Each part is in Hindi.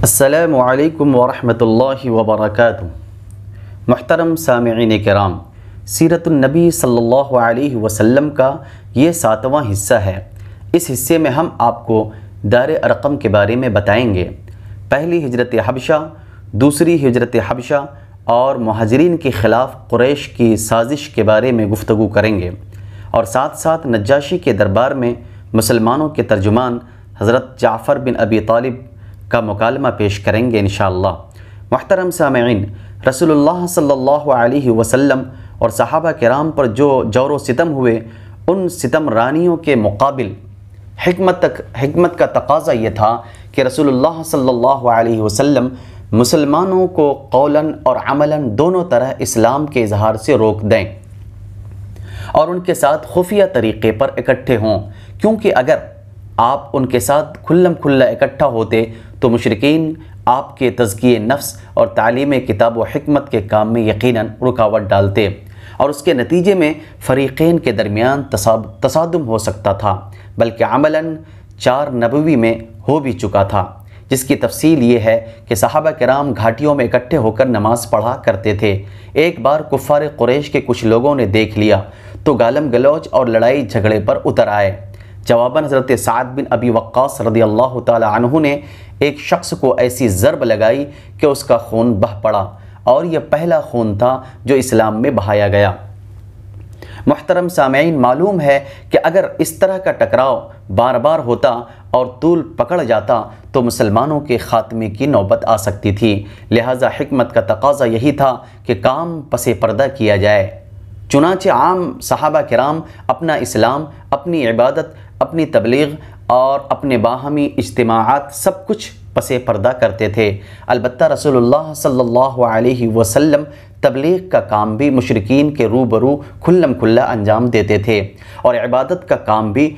अस्सलामु अलैकुम वरहमतुल्लाहि वबरकातुहू। मुहतरम सामिईन किराम, सीरतुन नबी सल्लल्लाहु अलैहि वसल्लम का ये 7वां हिस्सा है। इस हिस्से में हम आपको दार अरक़म के बारे में बताएंगे। पहली हिजरत हबशा, दूसरी हिजरत हबशा और मुहाजिरीन के ख़िलाफ़ कुरैश की साजिश के बारे में गुफ्तगू करेंगे और साथ साथ नज्जाशी के दरबार में मुसलमानों के तर्जुमान हज़रत जाफ़र बिन अबी तालिब का मुकालमा पेश करेंगे इंशाअल्लाह। मुहतरम सामिईन, रसूलुल्लाह सल्लल्लाहु अलैहि वसल्लम और सहाबा किराम पर जो जौर व सितम हुए, उन सितम रानियों के मुकाबिल हिकमत का तकाज़ा ये था कि रसूलुल्लाह सल्लल्लाहु अलैहि वसल्लम मुसलमानों को कौलन और अमलन दोनों तरह इस्लाम के इजहार से रोक दें और उनके साथ खुफिया तरीक़े पर इकट्ठे हों, क्योंकि अगर आप उनके साथ खुल्लम खुल्ला इकट्ठा होते तो मुशरिकीन आपके तज़किये नफ्स और तालीम किताब व हिकमत के काम में यकीनन रुकावट डालते और उसके नतीजे में फ़रीक़ैन के दरमियान तसादुम हो सकता था, बल्कि अमलन 4 नबवी में हो भी चुका था, जिसकी तफसील ये है कि सहाबा किराम घाटियों में इकट्ठे होकर नमाज़ पढ़ा करते थे। एक बार कुफ़ार कुरैश के कुछ लोगों ने देख लिया तो गालम गलौज और लड़ाई झगड़े पर उतर आए। जवाबन हज़रत साद बिन अबी वक्कास रज़ियल्लाहु ताला अन्हु ने एक शख्स को ऐसी ज़रब लगाई कि उसका खून बह पड़ा और यह पहला खून था जो इस्लाम में बहाया गया। मुहतरम सामीईन, मालूम है कि अगर इस तरह का टकराव बार बार होता और तूल पकड़ जाता तो मुसलमानों के ख़ात्मे की नौबत आ सकती थी। लिहाजा हिकमत का तकाज़ा यही था कि काम पसे पर्दा किया जाए। चुनांचे आम सहाबा किराम अपना इस्लाम, अपनी इबादत, अपनी तबलीग और अपने बाहमी इज्तिमाआत सब कुछ पसे पर्दा करते थे। अलबत्ता रसूलुल्लाह सल्लल्लाहु अलैहि वसल्लम तबलीग का काम भी मुशरिकीन के रूबरू खुल्लम खुल्ला अंजाम देते थे और इबादत का काम भी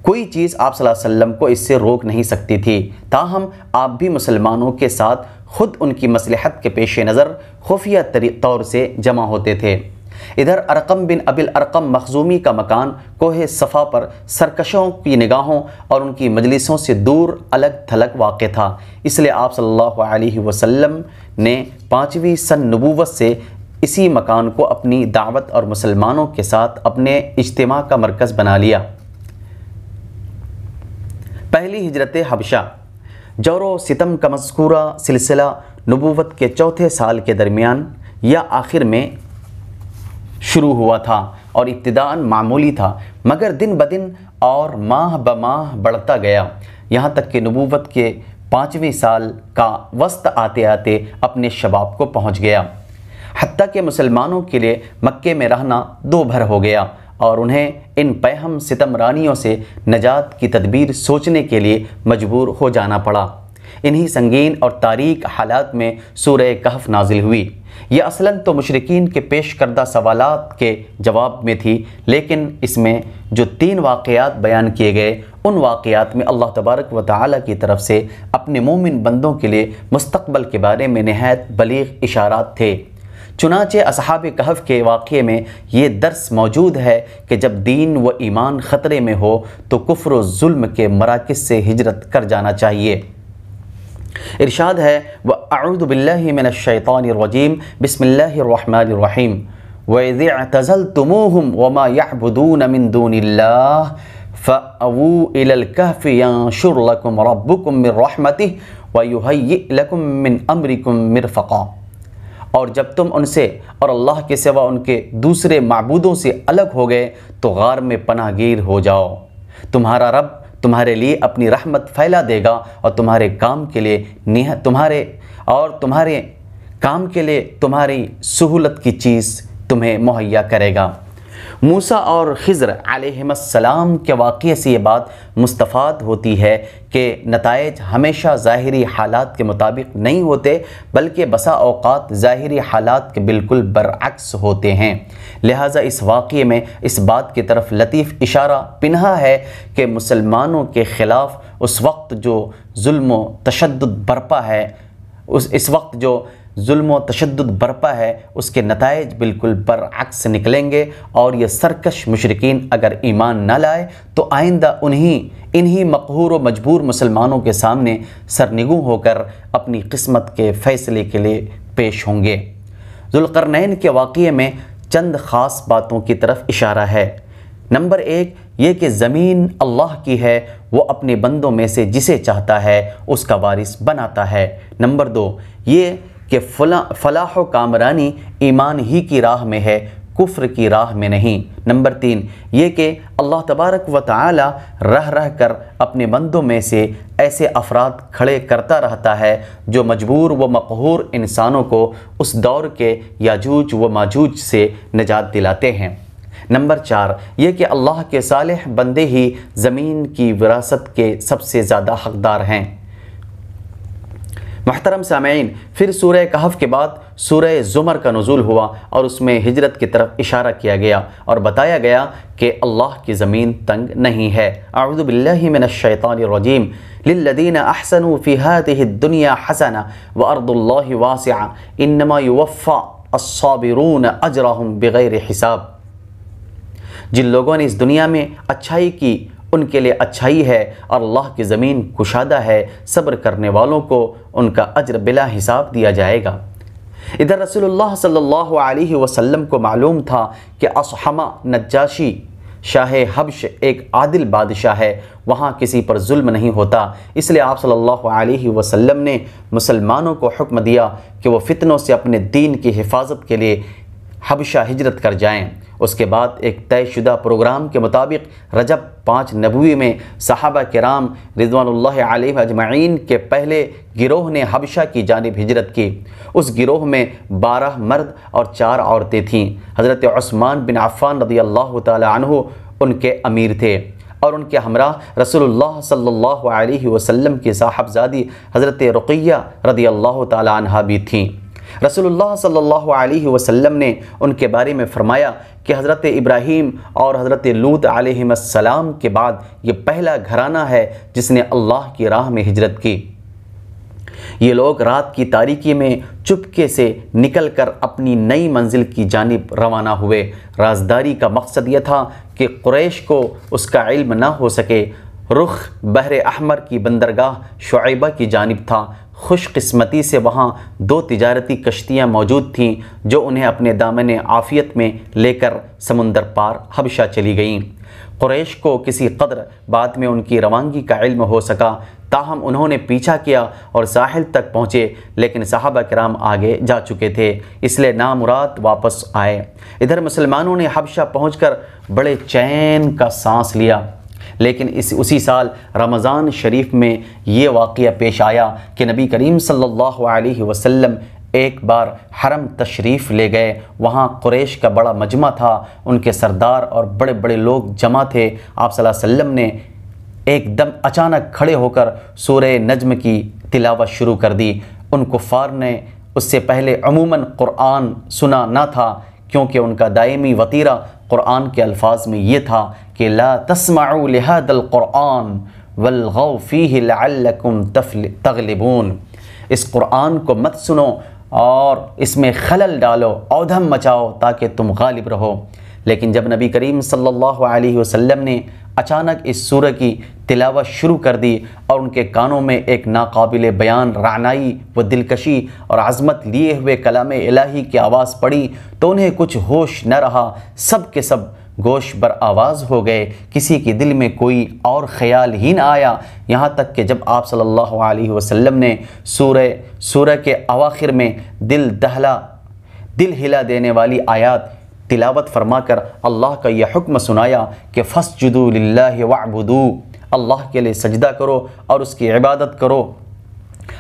कोई चीज़ आप सल्लल्लाहु अलैहि वसल्लम को इससे रोक नहीं सकती थी। ताहम आप भी मुसलमानों के साथ ख़ुद उनकी मसलहत के पेश नज़र खुफिया तौर से जमा होते थे। इधर अरक़म बिन अबिल अरक़म मखज़ूमी का मकान कोहे सफ़ा पर सरकशों की निगाहों और उनकी मजलिसों से दूर अलग थलग वाक़ था। इसलिए आप सल्लल्लाहु अलैहि वसल्लम ने 5वीं सन नबूवत से इसी मकान को अपनी दावत और मुसलमानों के साथ अपने इज्तिमा का मरकज़ बना लिया। पहली हिजरत हबशा, जौर सितम का मज़कूरा सिलसिला नबूवत के 4थे साल के दरमियान या आखिर में शुरू हुआ था और इब्तिदाअन मामूली था, मगर दिन ब दिन और माह ब माह बढ़ता गया, यहाँ तक कि नबूवत के 5वें साल का वस्त आते आते अपने शबाब को पहुँच गया। हत्ता कि मुसलमानों के लिए मक्के में रहना दो भर हो गया और उन्हें इन पैहम सितमरानियों से नजात की तदबीर सोचने के लिए मजबूर हो जाना पड़ा। इन्हीं संगीन और तारीक हालात में सूरह कहफ नाजिल हुई। यह असलन तो मुशरिकीन के पेश करदा सवालात के जवाब में थी, लेकिन इसमें जो 3 वाक़यात बयान किए गए, उन वाक़यात में अल्लाह तबारक व तआला की तरफ से अपने मोमिन बंदों के लिए मुस्तक़बल के बारे में नहायत बलीग़ इशारात थे। चुनांचे असहाब कहफ के वाक़े में ये दर्स मौजूद है कि जब दीन व ईमान ख़तरे में हो तो कुफ्र व ज़ुल्म के मराकिज़ से हिजरत कर जाना चाहिए। इरशाद है, व अऊज़ु बिल्लाहि मिनश शैतानिर रजीम, बिस्मिल्लाहिर रहमानिर रहीम, व इज़ अअतज़लतुमूहुम व मा यअबुदून मिन दूनिल्लाह फ़अवू इलल कहफ़ि यंशुर लकुम रब्बुकुम मिन रहमतिहि व युहय्यि लकुम मिन अम्रिकुम मिरफ़क़ा। और जब तुम उनसे और अल्लाह के सिवा उनके दूसरे माबूदों से अलग हो गए तो गार में पनाहगीर हो जाओ। तुम्हारा रब तुम्हारे लिए अपनी रहमत फैला देगा और तुम्हारे काम के लिए तुम्हारी सहूलत की चीज़ तुम्हें मुहैया करेगा। मूसा और खिज़र अलैहिस्सलाम के वाक़ये से ये बात मुस्तफ़ाद होती है कि नताइज हमेशा ज़ाहिरी हालात के मुताबिक नहीं होते, बल्कि बसा औक़ात ज़ाहिरी हालात के बिल्कुल बरअक्स होते हैं। लिहाजा इस वाक़ये में इस बात की तरफ लतीफ़ इशारा पिन्हा है कि मुसलमानों के ख़िलाफ़ उस वक्त जो जुल्म व तशद्दुद बरपा है, इस वक्त जो जुल्म व तशद्दुद बरपा है उसके नताइज बिल्कुल बरअक्स निकलेंगे और ये सरकश मुशरिकीन अगर ईमान न लाए तो आइंदा इन्हीं मक़हूर व मजबूर मुसलमानों के सामने सरनिगू होकर अपनी किस्मत के फ़ैसले के लिए पेश होंगे। ज़ुल्क़रनैन के वाक़ये में चंद ख़ास बातों की तरफ इशारा है। नंबर 1 ये कि ज़मीन अल्लाह की है, वो अपने बंदों में से जिसे चाहता है उसका वारिस बनाता है। नंबर 2 ये कि फलाह व कामरानी ईमान ही की राह में है, कुफ्र की राह में नहीं। नंबर 3 ये कि अल्लाह तबारक व तआला रह कर अपने बंदों में से ऐसे अफराद खड़े करता रहता है जो मजबूर व मक़हूर इंसानों को उस दौर के याजूज व माजूज से निजात दिलाते हैं। नंबर 4 ये कि अल्लाह के सालेह बंदे ही ज़मीन की विरासत के सबसे ज़्यादा हक़दार हैं। मुहतरम सामईन, फिर सूरह कहफ के बाद सूरह ज़ुमर का नुज़ूल हुआ और उसमें हिजरत की तरफ इशारा किया गया और बताया गया कि अल्लाह की ज़मीन तंग नहीं है। अऊज़ु बिल्लाहि मिनश शैतानिर रजीम। लिल्लज़ीना अहसनु फ़ी हाज़िहि दुनिया हसना व अर्दुल्लाहि वासिआ इन्नमा युवफ़्फ़ा अस्साबिरून अजरहुम बिग़ैरि हिसाब। जिन लोगों ने इस दुनिया में अच्छाई की उनके लिए अच्छाई है और अल्लाह की ज़मीन कुशादा है, सब्र करने वालों को उनका अज्र बिला हिसाब दिया जाएगा। इधर रसूलुल्लाह सल्लल्लाहु अलैहि वसल्लम को मालूम था कि असहमा नज्जाशी शाह हब्श एक आदिल बादशाह है, वहाँ किसी पर जुल्म नहीं होता। इसलिए आप सल्लल्लाहु अलैहि वसल्लम ने मुसलमानों को हुक्म दिया कि वो फितनों से अपने दीन की हिफाजत के लिए हबशा हिजरत कर जाएं। उसके बाद एक तयशुदा प्रोग्राम के मुताबिक रजब 5 नबवी में सहाबा किराम रिज़वानुल्लाहि अलैहिम अजमईन के पहले गिरोह ने हबशा की जानिब हिजरत की। उस गिरोह में 12 मर्द और 4 औरतें थीं। हज़रत उस्मान बिन अफ़्फ़ान रज़ियल्लाहु ताला अन्हु उनके अमीर थे और उनके हमराह रसूलुल्लाह सल्लल्लाहु अलैहि वसल्लम की साहबजादी हज़रत रुक़ैया रज़ियल्लाहु ताला अन्हा भी थीं। रसूलुल्लाह सल्लल्लाहु अलैहि वसल्लम ने उनके बारे में फरमाया कि हज़रत इब्राहीम और हज़रत लूत अलैहिस्सलाम के बाद ये पहला घराना है जिसने अल्लाह की राह में हिजरत की। ये लोग रात की तारीकी में चुपके से निकलकर अपनी नई मंजिल की जानिब रवाना हुए। राजदारी का मकसद यह था कि कुरैश को उसका इल्म ना हो सके। रुख बहर अहमर की बंदरगाह शुअैबा की जानिब था। खुशकिस्मती से वहाँ 2 तिजारती कश्तियाँ मौजूद थीं जो उन्हें अपने दामन आफ़ियत में लेकर समुंदर पार हबशा चली गईं। कुरैश को किसी कदर बाद में उनकी रवानगी का इल्म हो सका, ताहम उन्होंने पीछा किया और साहिल तक पहुँचे, लेकिन सहाबा किराम आगे जा चुके थे, इसलिए नामुराद वापस आए। इधर मुसलमानों ने हबशा पहुँचकर बड़े चैन का सांस लिया। लेकिन उसी साल रमज़ान शरीफ में ये वाक़या पेश आया कि नबी करीम सल्लल्लाहु अलैहि वसल्लम एक बार हरम तशरीफ़ ले गए। वहाँ कुरैश का बड़ा मजमा था, उनके सरदार और बड़े बड़े लोग जमा थे। आप सल्लल्लाहु अलैहि वसल्लम ने एकदम अचानक खड़े होकर सूरह नज्म की तिलावत शुरू कर दी। उन कुफ़ार ने उससे पहले अमूमन कुरान सुना ना था, क्योंकि उनका दायमी वतीरा कुरान के अल्फाज में ये था कि ला तस्माउ लिहादल कुरान वल्गौ फीहि लअल्लकुम तग़लिबून। इस कुरान को मत सुनो और इसमें खलल डालो, औधम मचाओ ताकि तुम गालिब रहो। लेकिन जब नबी करीम सल्लल्लाहु अलैहि वसल्लम ने अचानक इस सूरह की तिलावत शुरू कर दी और उनके कानों में एक नाकाबिल बयान रानाई व दिलकशी और अज़मत लिए हुए कलाम इलाही की आवाज़ पड़ी तो उन्हें कुछ होश न रहा। सब के सब गोश बर आवाज़ हो गए, किसी के दिल में कोई और ख़याल ही न आया। यहाँ तक कि जब आप सल्लल्लाहु अलैहि वसल्लम ने सूरह के अवाखिर में दिल हिला देने वाली आयात तिलावत फरमाकर अल्लाह का यह हुक्म सुनाया कि फस्जुदू लिल्लाहि वअबुदू, अल्लाह के लिए सजदा करो और उसकी इबादत करो,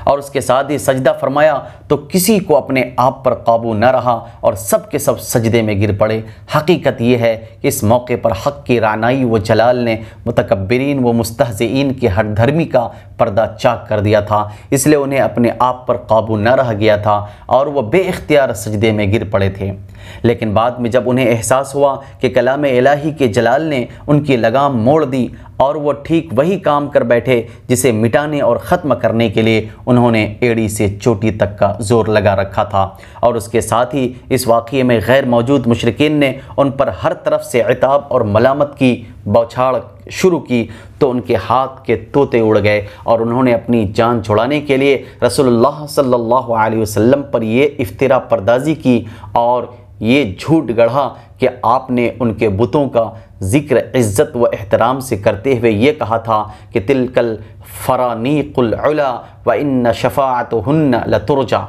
और उसके साथ ही सजदा फरमाया तो किसी को अपने आप पर काबू न रहा और सब के सब सजदे में गिर पड़े। हकीकत यह है कि इस मौके पर हक़ की रानाई व जलाल ने मुतकब्बिरीन व मुस्तहज़ीन की हर धर्मी का पर्दा चाक कर दिया था, इसलिए उन्हें अपने आप पर काबू न रह गया था और वह बेइख्तियार सजदे में गिर पड़े थे। लेकिन बाद में जब उन्हें एहसास हुआ कि कलाम इलाही के जलाल ने उनकी लगाम मोड़ दी और वो ठीक वही काम कर बैठे जिसे मिटाने और ख़त्म करने के लिए उन्होंने एड़ी से चोटी तक का जोर लगा रखा था। और उसके साथ ही इस वाक़ये में गैर मौजूद मुशरिकीन ने उन पर हर तरफ से इताब और मलामत की बौछार शुरू की, तो उनके हाथ के तोते उड़ गए और उन्होंने अपनी जान छुड़ाने के लिए रसूलुल्लाह सल्लल्लाहु अलैहि वसल्लम पर ये इफ्तिरा परदाजी की और ये झूठ गढ़ा कि आपने उनके बुतों का ज़िक्र इज़्ज़त व एहतराम से करते हुए ये कहा था कि तिलकल फ़रानीक़ुल उला व इन्न शफ़ाअतहुन्ना लतुरजा,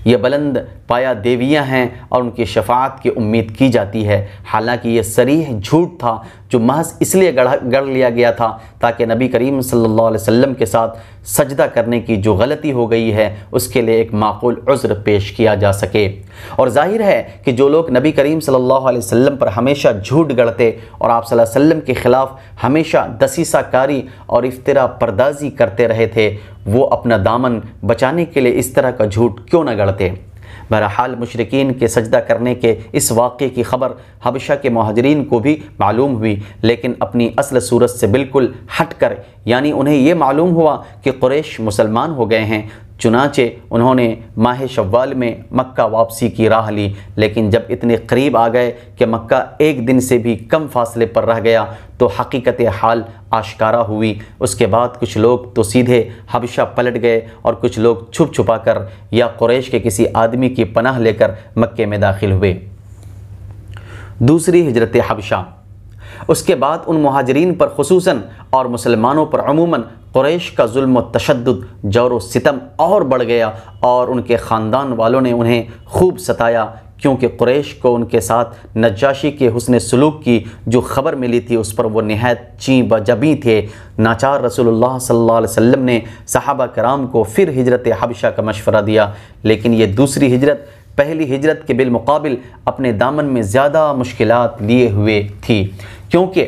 ये बुलंद पाया देवियाँ हैं और उनकी शफ़ाअत की उम्मीद की जाती है। हालांकि ये सरीह झूठ था जो महज इसलिए गढ़ लिया गया था ताकि नबी करीम सल्लल्लाहु अलैहि वसल्लम के साथ सजदा करने की जो गलती हो गई है उसके लिए एक माकूल उज़्र पेश किया जा सके। और जाहिर है कि जो लोग नबी करीम सल्लल्लाहु अलैहि वसल्लम पर हमेशा झूठ गढ़ते और आप सल्लल्लाहु अलैहि वसल्लम के ख़िलाफ़ हमेशा दसीसाकारी और इफ्तिरा परदाजी करते रहे थे, वो अपना दामन बचाने के लिए इस तरह का झूठ क्यों न गढ़ते। बहरहाल मुशरिकीन के सजदा करने के इस वाक़े की ख़बर हबशा के मुहाजिरीन को भी मालूम हुई, लेकिन अपनी असल सूरत से बिल्कुल हट कर, यानी उन्हें ये मालूम हुआ कि कुरैश मुसलमान हो गए हैं। चुनाचे उन्होंने माह शव्वाल में मक्का वापसी की राह ली, लेकिन जब इतने करीब आ गए कि मक्का एक दिन से भी कम फासले पर रह गया तो हकीकत हाल आश्कारा हुई। उसके बाद कुछ लोग तो सीधे हबशा पलट गए और कुछ लोग छुप छुपा कर या कुरैश के किसी आदमी की पनाह लेकर मक्के में दाखिल हुए। दूसरी हिजरत हबशा। उसके बाद उन मुहाजिरीन पर खुसूसन और मुसलमानों पर अमूमन कुरैश का जुल्म व तशद्दुद, जौर व सितम और बढ़ गया और उनके ख़ानदान वालों ने उन्हें खूब सताया, क्योंकि कुरैश को उनके साथ नज्जाशी के हुस्न सलूक की जो ख़बर मिली थी उस पर वो निहायत चीं बजबी थे। नाचार रसूलुल्लाह सल्लल्लाहु अलैहि वसल्लम ने सहाबा कराम को फिर हिजरत हबशा का मशवरा दिया, लेकिन ये दूसरी हिजरत पहली हिजरत के बिलमुकाबिल अपने दामन में ज़्यादा मुश्किलात लिए हुए थी, क्योंकि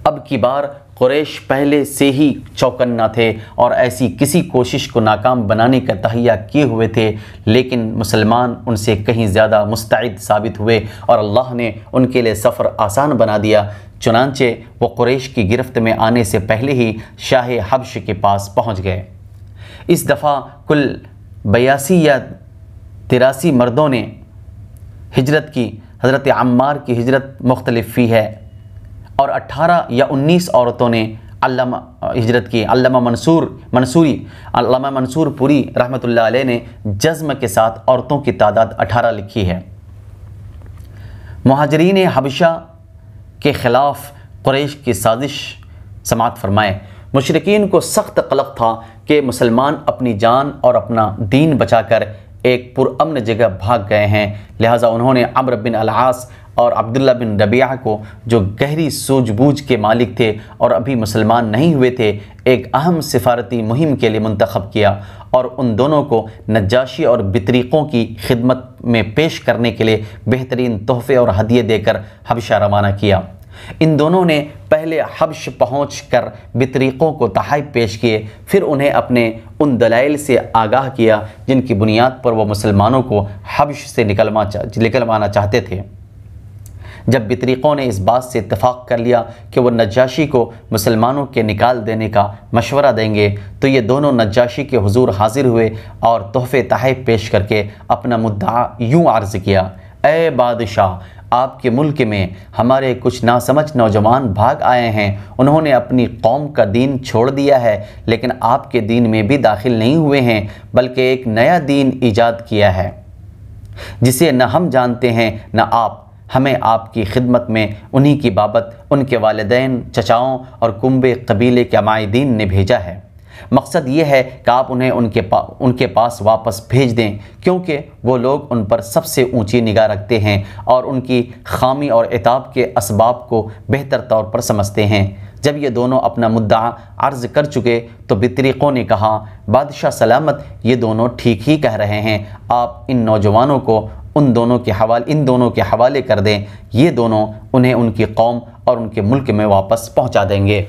अब की बार कुरैश पहले से ही चौकन्ना थे और ऐसी किसी कोशिश को नाकाम बनाने का तहैया किए हुए थे, लेकिन मुसलमान उनसे कहीं ज़्यादा मुस्तैद साबित हुए और अल्लाह ने उनके लिए सफ़र आसान बना दिया। चुनांचे वो कुरैश की गिरफ्त में आने से पहले ही शाह हब्श के पास पहुँच गए। इस दफ़ा कुल 82 या 83 मर्दों ने हिजरत की। हज़रत अम्मार की हिजरत मुख्तलिफ़ी है और 18 या 19 औरतों ने हिजरत की। अल्लामा मंसूर पुरी रहमतुल्लाह अलैह ने जज़्म के साथ औरतों की तादाद 18 लिखी है। मुहाजिरीन हबशा के ख़िलाफ़ कुरैश की साजिश समात फरमाए। मुशरिकीन को सख्त क़लक़ था कि मुसलमान अपनी जान और अपना दीन बचाकर एक पुरअमन जगह भाग गए हैं, लिहाजा उन्होंने अम्र बिन अल-आस और अब्दुल्ला बिन रबिया को, जो गहरी सूझबूझ के मालिक थे और अभी मुसलमान नहीं हुए थे, एक अहम सिफारती मुहिम के लिए मुंतखब किया और उन दोनों को नज्जाशी और बितरीक़ों की खिदमत में पेश करने के लिए बेहतरीन तोहफ़े और हदिये देकर हबशा रवाना किया। इन दोनों ने पहले हब्श पहुंचकर बितरीक़ों को तहाइफ पेश किए, फिर उन्हें अपने उन दलाइल से आगाह किया जिनकी बुनियाद पर वह मुसलमानों को हब्श से निकलवाना चाहते थे। जब बितरीक़ों ने इस बात से इत्तफ़ाक़ कर लिया कि वह नज्जाशी को मुसलमानों के निकाल देने का मशवरा देंगे, तो ये दोनों नज्जाशी के हुजूर हाजिर हुए और तोहफ़े तहाइफ पेश करके अपना मुद्दा यूँ अर्ज़ किया, ए बादशाह, आपके मुल्क में हमारे कुछ नासमझ नौजवान भाग आए हैं। उन्होंने अपनी कौम का दीन छोड़ दिया है, लेकिन आपके दीन में भी दाखिल नहीं हुए हैं, बल्कि एक नया दीन ईजाद किया है जिसे न हम जानते हैं न आप। हमें आपकी खिदमत में उन्हीं की बाबत उनके वालिदैन, चचाओं और कुंबे कबीले के अमायदीन ने भेजा है। मकसद ये है कि आप उन्हें उनके पास वापस भेज दें, क्योंकि वो लोग उन पर सबसे ऊंची निगाह रखते हैं और उनकी खामी और इताब के असबाब को बेहतर तौर पर समझते हैं। जब ये दोनों अपना मुद्दा अर्ज़ कर चुके तो बितरीक़ों ने कहा, बादशाह सलामत, ये दोनों ठीक ही कह रहे हैं, आप इन नौजवानों को इन दोनों के हवाले कर दें, ये दोनों उन्हें उनकी कौम और उनके मुल्क में वापस पहुंचा देंगे।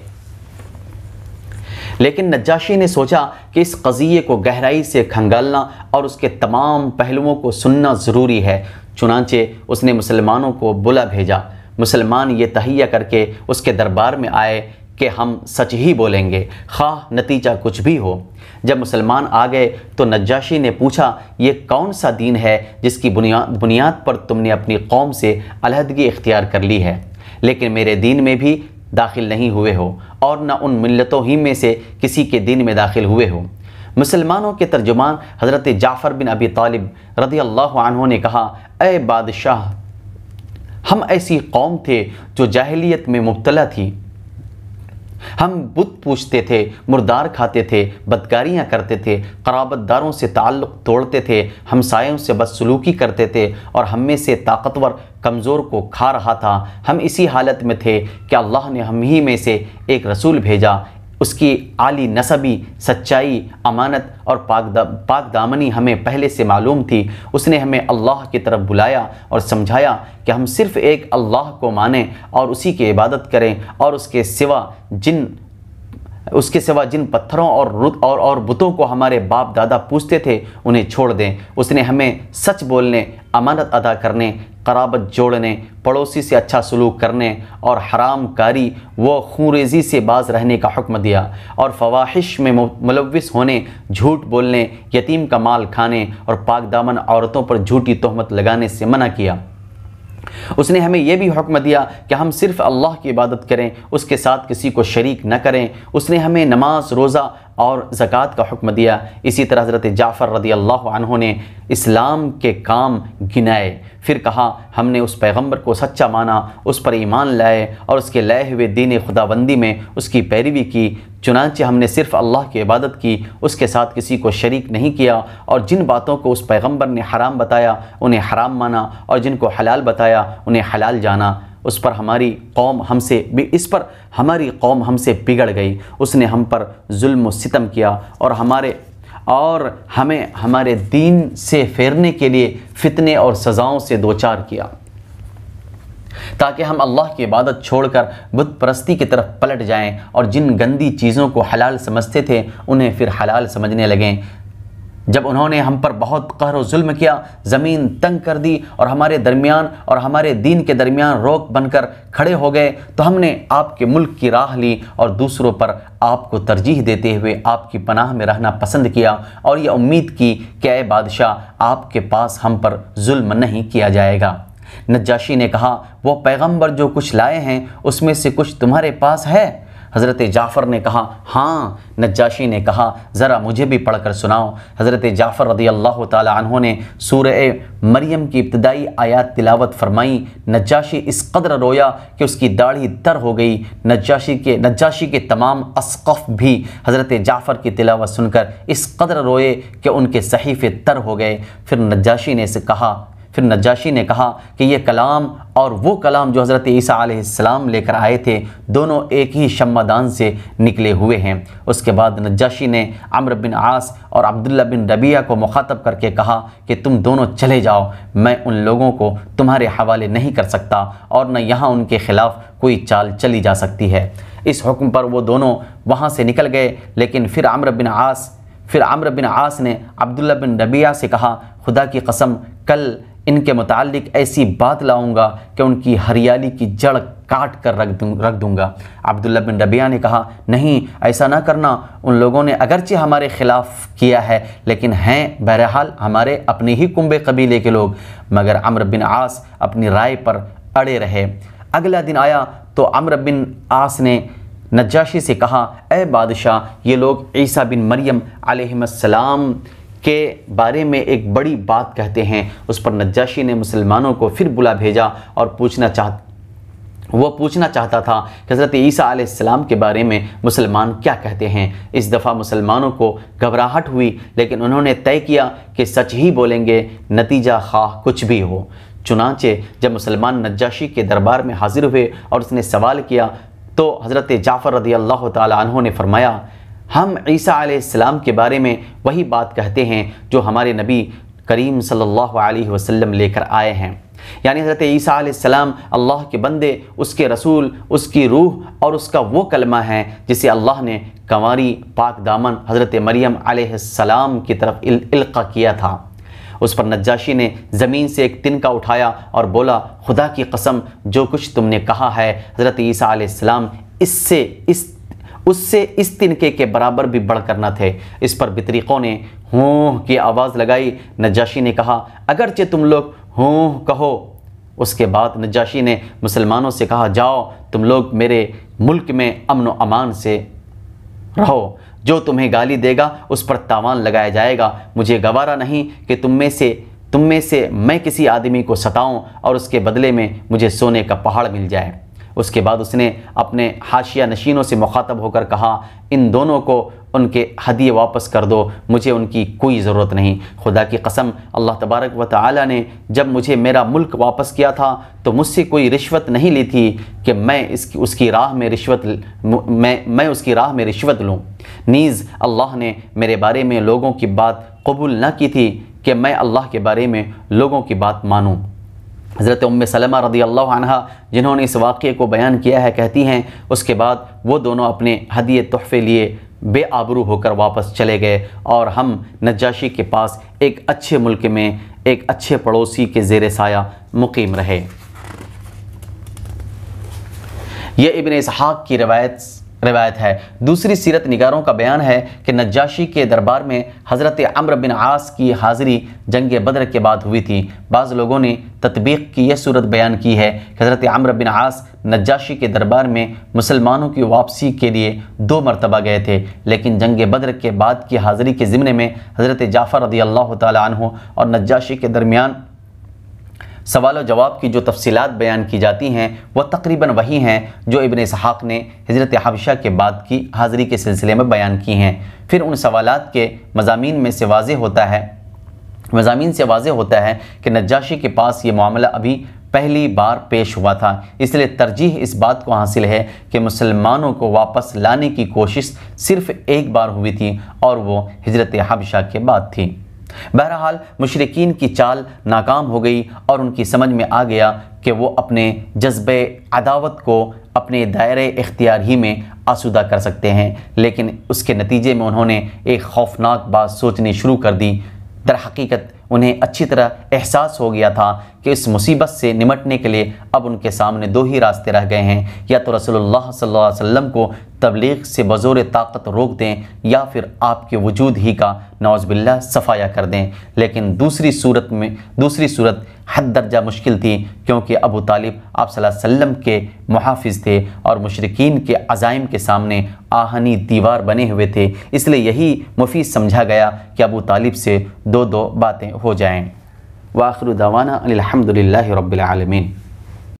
लेकिन नज्जाशी ने सोचा कि इस क़ज़िये को गहराई से खंगालना और उसके तमाम पहलुओं को सुनना ज़रूरी है। चुनांचे उसने मुसलमानों को बुला भेजा। मुसलमान ये तहैया करके उसके दरबार में आए कि हम सच ही बोलेंगे, खाह नतीजा कुछ भी हो। जब मुसलमान आ गए तो नज्जाशी ने पूछा, ये कौन सा दीन है जिसकी बुनियाद पर तुमने अपनी कौम से अलहदगी इख्तियार कर ली है, लेकिन मेरे दीन में भी दाखिल नहीं हुए हो और न उन मिल्लतों ही में से किसी के दीन में दाखिल हुए हो। मुसलमानों के तर्जुमान हज़रत जाफ़र बिन अबी तालिब रज़ी अल्लाह अन्हु ने कहा, ऐ बादशाह, हम ऐसी कौम थे जो जाहिलियत में मुब्तला थी। हम बुत पूजते थे, मुर्दार खाते थे, बदकारियाँ करते थे, क़राबतदारों से ताल्लुक़ तोड़ते थे, हमसायों से बदसलूकी करते थे और हम में से ताकतवर कमज़ोर को खा रहा था। हम इसी हालत में थे कि अल्लाह ने हम ही में से एक रसूल भेजा। उसकी आली नसबी, सच्चाई, अमानत और पाक दामनी हमें पहले से मालूम थी। उसने हमें अल्लाह की तरफ बुलाया और समझाया कि हम सिर्फ़ एक अल्लाह को मानें और उसी की इबादत करें और उसके सिवा जिन पत्थरों और बुतों को हमारे बाप दादा पूजते थे उन्हें छोड़ दें। उसने हमें सच बोलने, अमानत अदा करने, क़राबत जोड़ने, पड़ोसी से अच्छा सलूक करने और हराम कारी व खूरेज़ी से बाज रहने का हुक्म दिया और फ़वाहिश में मुलव्विस होने, झूठ बोलने, यतीम का माल खाने और पाक दामन औरतों पर झूठी तोहमत लगाने से मना किया। उसने हमें यह भी हुक्म दिया कि हम सिर्फ़ अल्लाह की इबादत करें, उसके साथ किसी को शरीक न करें। उसने हमें नमाज, रोज़ा और ज़कात का हुक्म दिया। इसी तरह हज़रत जाफ़र रज़ी अल्लाह अन्हु ने इस्लाम के काम गिनाए। फिर कहा, हमने उस पैगंबर को सच्चा माना, उस पर ईमान लाए और उसके लाए हुए दीन खुदाबंदी में उसकी पैरवी की। चुनांचे हमने सिर्फ़ अल्लाह की इबादत की, उसके साथ किसी को शरीक नहीं किया और जिन बातों को उस पैगंबर ने हराम बताया उन्हें हराम माना और जिनको हलाल बताया उन्हें हलाल जाना। इस पर हमारी कौम हमसे बिगड़ गई। उसने हम पर जुल्म व सितम किया और हमें हमारे दीन से फेरने के लिए फितने और सज़ाओं से दोचार किया, ताकि हम अल्लाह की इबादत छोड़कर बुत परस्ती की तरफ पलट जाएं और जिन गंदी चीज़ों को हलाल समझते थे उन्हें फिर हलाल समझने लगें। जब उन्होंने हम पर बहुत कहर व जुल्म किया, ज़मीन तंग कर दी और हमारे दरमियान और हमारे दीन के दरमियान रोक बनकर खड़े हो गए, तो हमने आपके मुल्क की राह ली और दूसरों पर आपको तरजीह देते हुए आपकी पनाह में रहना पसंद किया और यह उम्मीद की कि ऐ बादशाह, आपके पास हम पर जुल्म नहीं किया जाएगा। नज्जाशी ने कहा, वो पैगंबर जो कुछ लाए हैं उसमें से कुछ तुम्हारे पास है? हज़रत जाफ़र ने कहा, हाँ। नज्जाशी ने कहा, ज़रा मुझे भी पढ़कर सुनाओ। हज़रत जाफ़र रज़ी अल्लाह ताला अन्हु ने सूरह मरियम की इब्तदाई आयात तिलावत फरमाई। नज्जाशी इस कदर रोया कि उसकी दाढ़ी तर हो गई। नज्जाशी के तमाम अस्क़फ़ भी हज़रत जाफ़र की तिलावत सुनकर इस कदर रोए कि उनके सहीफ़े तर हो गए। फिर नज्जाशी ने कहा कि ये कलाम और वो कलाम जो हज़रत ईसा अलैहिस्सलाम लेकर आए थे, दोनों एक ही शम्मादान से निकले हुए हैं। उसके बाद नज्जाशी ने अम्र बिन आस और अब्दुल्ला बिन रबिया को मुखातब करके कहा कि तुम दोनों चले जाओ, मैं उन लोगों को तुम्हारे हवाले नहीं कर सकता और न यहाँ उनके ख़िलाफ़ कोई चाल चली जा सकती है। इस हुक्म पर वो दोनों वहाँ से निकल गए। लेकिन फिर अम्र बिन आस ने अब्दुल्ला बिन रबिया से कहा, खुदा की कसम, कल इनके मुताल्लिक ऐसी बात लाऊंगा कि उनकी हरियाली की जड़ काट कर रख दूंगा। अब्दुल्ला बिन रबिया ने कहा, नहीं, ऐसा ना करना। उन लोगों ने अगरचे हमारे ख़िलाफ़ किया है, लेकिन हैं बहरहाल हमारे अपने ही कुंबे कबीले के लोग। मगर अम्र बिन आस अपनी राय पर अड़े रहे। अगला दिन आया तो अम्र बिन आस ने नज्जाशी से कहा, ऐ बादशाह, ये लोग ईसा बिन मरियम अलैहिस्सलाम के बारे में एक बड़ी बात कहते हैं। उस पर नज्जाशी ने मुसलमानों को फिर बुला भेजा और पूछना चाहता था कि हज़रत ईसा अलैहिस्सलाम के बारे में मुसलमान क्या कहते हैं। इस दफ़ा मुसलमानों को घबराहट हुई, लेकिन उन्होंने तय किया कि सच ही बोलेंगे, नतीजा खाह कुछ भी हो। चुनांचे जब मुसलमान नज्जाशी के दरबार में हाजिर हुए और उसने सवाल किया तो हज़रत जाफ़र रज़ी अल्लाह ताला अन्हु ने फरमाया, हम ईसा अलैहिस्सलाम के बारे में वही बात कहते हैं जो हमारे नबी करीम सल्लल्लाहु अलैहि वसल्लम लेकर आए हैं। यानी हज़रत ईसा अलैहिस्सलाम अल्लाह के बंदे, उसके रसूल, उसकी रूह और उसका वो कलमा है जिसे अल्लाह ने कंवारी पाक दामन हज़रत मरियम अलैहिस्सलाम की तरफ इल्क़ा किया था। उस पर नज्जाशी ने ज़मीन से एक तिनका उठाया और बोला, खुदा की कसम, जो कुछ तुमने कहा है हज़रत ईसा अलैहिस्सलाम उससे इस तिनके के बराबर भी बढ़कर न थे। इस पर बितरीकों ने हूँ की आवाज़ लगाई। नज्जाशी ने कहा, अगरचे तुम लोग हूँ कहो। उसके बाद नज्जाशी ने मुसलमानों से कहा, जाओ तुम लोग मेरे मुल्क में अमन व अमान से रहो, जो तुम्हें गाली देगा उस पर तावान लगाया जाएगा। मुझे गवारा नहीं कि तुम में से मैं किसी आदमी को सताऊं और उसके बदले में मुझे सोने का पहाड़ मिल जाए। उसके बाद उसने अपने हाशिया नशीनों से मुखातब होकर कहा, इन दोनों को उनके हदिये वापस कर दो, मुझे उनकी कोई ज़रूरत नहीं। खुदा की कसम, अल्लाह तबारक व तआला ने जब मुझे मेरा मुल्क वापस किया था तो मुझसे कोई रिश्वत नहीं ली थी कि मैं उसकी राह में रिश्वत लूँ। नीज़ अल्लाह ने मेरे बारे में लोगों की बात कबूल न की थी कि मैं अल्लाह के बारे में लोगों की बात मानूँ। हज़रत उम्मे सलमा रदी अल्लाह अन्हा जिन्होंने इस वाक़े को बयान किया है, कहती हैं, उसके बाद वो दोनों अपने हदिये तोहफ़े लिए बेआबरू होकर वापस चले गए और हम नज्जाशी के पास एक अच्छे मुल्क में एक अच्छे पड़ोसी के ज़ेर साया मुकीम रहे। ये इब्न इसहाक़ की रिवायत है। दूसरी सीरत निगारों का बयान है कि नज्जाशी के दरबार में हज़रत अम्र बिन आस की हाज़िरी जंग बदर के बाद हुई थी। बाज़ लोगों ने तत्बीक की यह सूरत बयान की है कि हज़रत अम्र बिन आस नज्जाशी के दरबार में मुसलमानों की वापसी के लिए 2 मरतबा गए थे, लेकिन जंग बदर के बाद की हाज़िरी के ज़िम्ने में हज़रत जाफ़र रज़ी अल्लाह तआला अन्हु और नज्जाशी के दरमियान सवाल और जवाब की जो तफसीलात बयान की जाती हैं वह तकरीबन वही हैं जो इब्न इसहाक़ ने हिजरत हबशा के बाद की हाज़िरी के सिलसिले में बयान की हैं। फिर उन सवालात के मज़ामीन से वाज़ेह होता है कि नज्जाशी के पास ये मामला अभी पहली बार पेश हुआ था, इसलिए तरजीह इस बात को हासिल है कि मुसलमानों को वापस लाने की कोशिश सिर्फ़ एक बार हुई थी और वो हिजरत हबशा के बाद थी। बहरहाल मुशरिकीन की चाल नाकाम हो गई और उनकी समझ में आ गया कि वो अपने जज्बे अदावत को अपने दायरे इख्तियार ही में आसूदा कर सकते हैं, लेकिन उसके नतीजे में उन्होंने एक खौफनाक बात सोचनी शुरू कर दी। दर हकीकत उन्हें अच्छी तरह एहसास हो गया था कि इस मुसीबत से निमटने के लिए अब उनके सामने 2 ही रास्ते रह गए हैं, या तो रसूलुल्लाह सल्लल्लाहु अलैहि वसल्लम को तबलीग से बज़ोर ताकत रोक दें या फिर आपके वजूद ही का नौज़बिल्लाह सफ़ाया कर दें। लेकिन दूसरी सूरत हद दर्जा मुश्किल थी, क्योंकि अबू तालिब आप सल्लल्लाहु अलैहि वसल्लम के मुहाफ़िज़ थे और मुशरिकीन के अज़ाइम के सामने आहनी दीवार बने हुए थे। इसलिए यही मुफीद समझा गया कि अबू तालिब से 2 बातें हो जाएँ। व आखिरु दावाना अनिल हम्दुलिल्लाहि रब्बिल आलमीन।